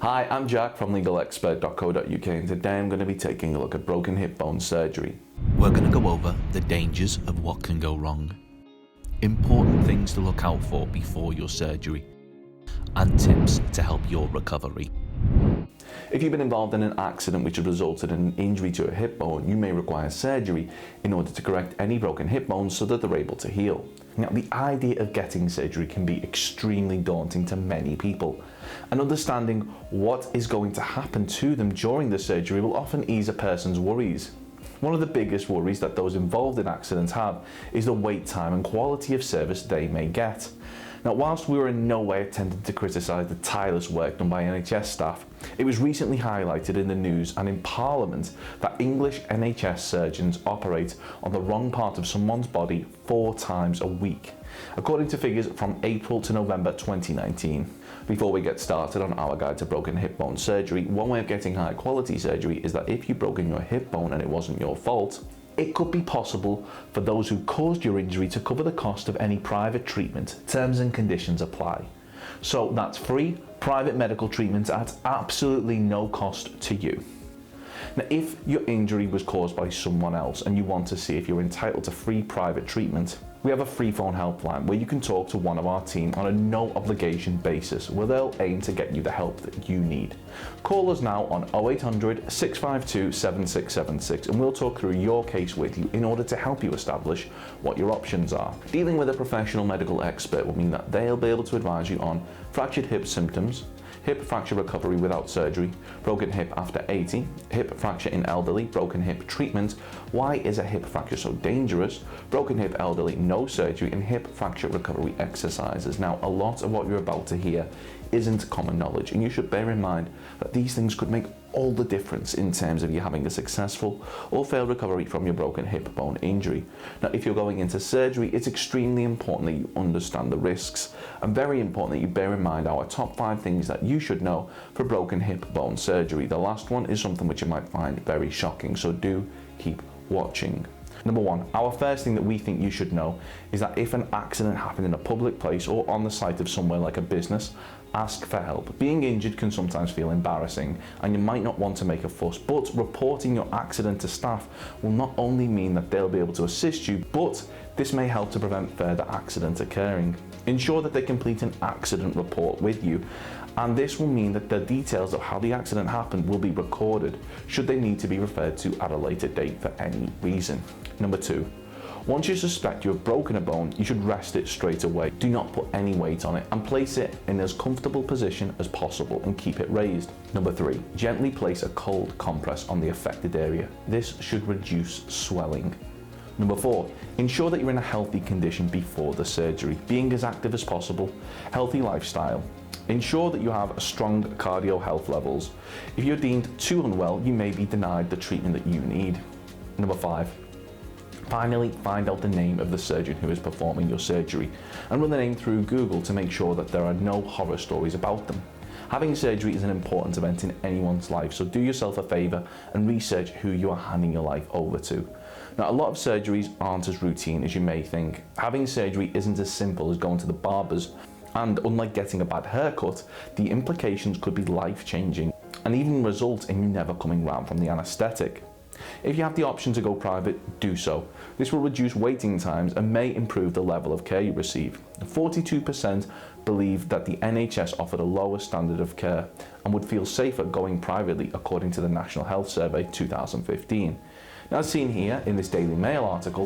Hi, I'm Jack from legalexpert.co.uk and today I'm going to be taking a look at broken hip bone surgery. We're going to go over the dangers of what can go wrong, important things to look out for before your surgery, and tips to help your recovery. If you've been involved in an accident which has resulted in an injury to a hip bone, you may require surgery in order to correct any broken hip bones so that they're able to heal. Now, the idea of getting surgery can be extremely daunting to many people, and understanding what is going to happen to them during the surgery will often ease a person's worries. One of the biggest worries that those involved in accidents have is the wait time and quality of service they may get. Now, whilst we were in no way attempting to criticise the tireless work done by NHS staff, it was recently highlighted in the news and in Parliament that English NHS surgeons operate on the wrong part of someone's body 4 times a week, according to figures from April to November 2019. Before we get started on our guide to broken hip bone surgery, one way of getting high quality surgery is that if you've broken your hip bone and it wasn't your fault, it could be possible for those who caused your injury to cover the cost of any private treatment. Terms and conditions apply. So that's free private medical treatment at absolutely no cost to you. Now, if your injury was caused by someone else and you want to see if you're entitled to free private treatment, we have a freephone helpline where you can talk to one of our team on a no obligation basis where they'll aim to get you the help that you need. Call us now on 0800 652 7676 and we'll talk through your case with you in order to help you establish what your options are. Dealing with a professional medical expert will mean that they'll be able to advise you on fractured hip symptoms, hip fracture recovery without surgery, broken hip after 80, hip fracture in elderly, broken hip treatment, why is a hip fracture so dangerous, broken hip elderly, no surgery, and hip fracture recovery exercises. Now, a lot of what you're about to hear isn't common knowledge, and you should bear in mind that these things could make all the difference in terms of you having a successful or failed recovery from your broken hip bone injury. Now, if you're going into surgery, it's extremely important that you understand the risks, and very important that you bear in mind our top 5 things that you should know for broken hip bone surgery. The last one is something which you might find very shocking, so do keep watching. Number 1, our first thing that we think you should know is that if an accident happened in a public place or on the site of somewhere like a business, ask for help. Being injured can sometimes feel embarrassing and you might not want to make a fuss, but reporting your accident to staff will not only mean that they'll be able to assist you, but this may help to prevent further accidents occurring. Ensure that they complete an accident report with you, and this will mean that the details of how the accident happened will be recorded should they need to be referred to at a later date for any reason. Number 2, once you suspect you have broken a bone, you should rest it straight away. Do not put any weight on it and place it in as comfortable position as possible and keep it raised. Number 3, gently place a cold compress on the affected area. This should reduce swelling. Number 4, ensure that you're in a healthy condition before the surgery, being as active as possible, healthy lifestyle. Ensure that you have strong cardio health levels. If you're deemed too unwell, you may be denied the treatment that you need. Number 5, finally, find out the name of the surgeon who is performing your surgery and run the name through Google to make sure that there are no horror stories about them. Having surgery is an important event in anyone's life, so do yourself a favour and research who you are handing your life over to. Now, a lot of surgeries aren't as routine as you may think. Having surgery isn't as simple as going to the barber's, and unlike getting a bad haircut, the implications could be life-changing and even result in you never coming round from the anaesthetic. If you have the option to go private, do so. This will reduce waiting times and may improve the level of care you receive. 42% believe that the NHS offered a lower standard of care and would feel safer going privately, according to the National Health Survey 2015. Now, as seen here in this Daily Mail article,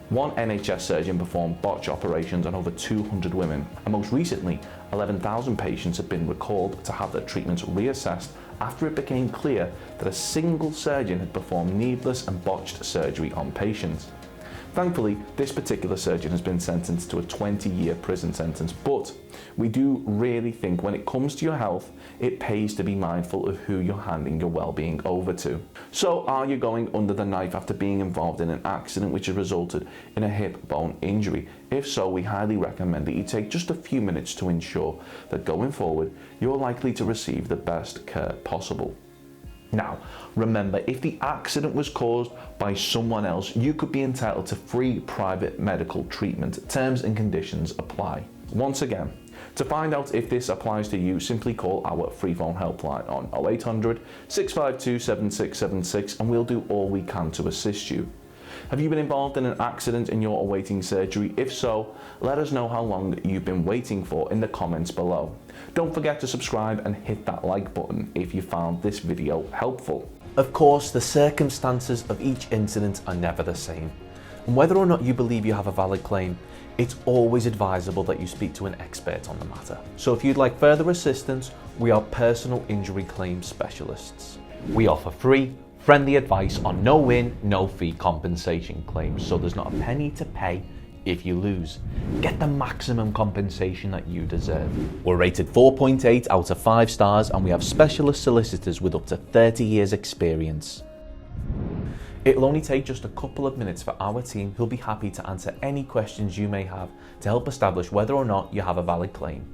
one NHS surgeon performed botch operations on over 200 women, and most recently 11,000 patients have been recalled to have their treatments reassessed after it became clear that a single surgeon had performed needless and botched surgery on patients. Thankfully, this particular surgeon has been sentenced to a 20-year prison sentence, but we do really think when it comes to your health, it pays to be mindful of who you're handing your well-being over to. So, are you going under the knife after being involved in an accident which has resulted in a hip bone injury? If so, we highly recommend that you take just a few minutes to ensure that going forward, you're likely to receive the best care possible. Now, remember, if the accident was caused by someone else, you could be entitled to free private medical treatment. Terms and conditions apply. Once again, To find out if this applies to you, simply call our freephone helpline on 0800 652 7676 and we'll do all we can to assist you. Have you been involved in an accident and you're awaiting surgery? If so, let us know how long you've been waiting for in the comments below. Don't forget to subscribe and hit that like button if you found this video helpful. Of course, the circumstances of each incident are never the same. And whether or not you believe you have a valid claim, it's always advisable that you speak to an expert on the matter. So if you'd like further assistance, we are personal injury claim specialists. We offer free, friendly advice on no win, no fee compensation claims, so there's not a penny to pay if you lose. Get the maximum compensation that you deserve. We're rated 4.8 out of 5 stars and we have specialist solicitors with up to 30 years experience. It'll only take just a couple of minutes for our team who'll be happy to answer any questions you may have to help establish whether or not you have a valid claim.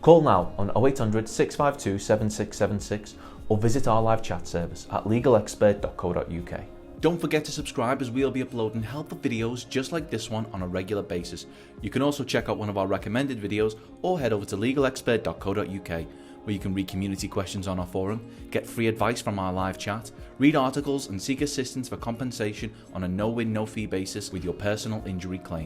Call now on 0800 652 7676 or visit our live chat service at legalexpert.co.uk. Don't forget to subscribe as we'll be uploading helpful videos just like this one on a regular basis. You can also check out one of our recommended videos or head over to legalexpert.co.uk where you can read community questions on our forum, get free advice from our live chat, read articles and seek assistance for compensation on a no-win, no-fee basis with your personal injury claim.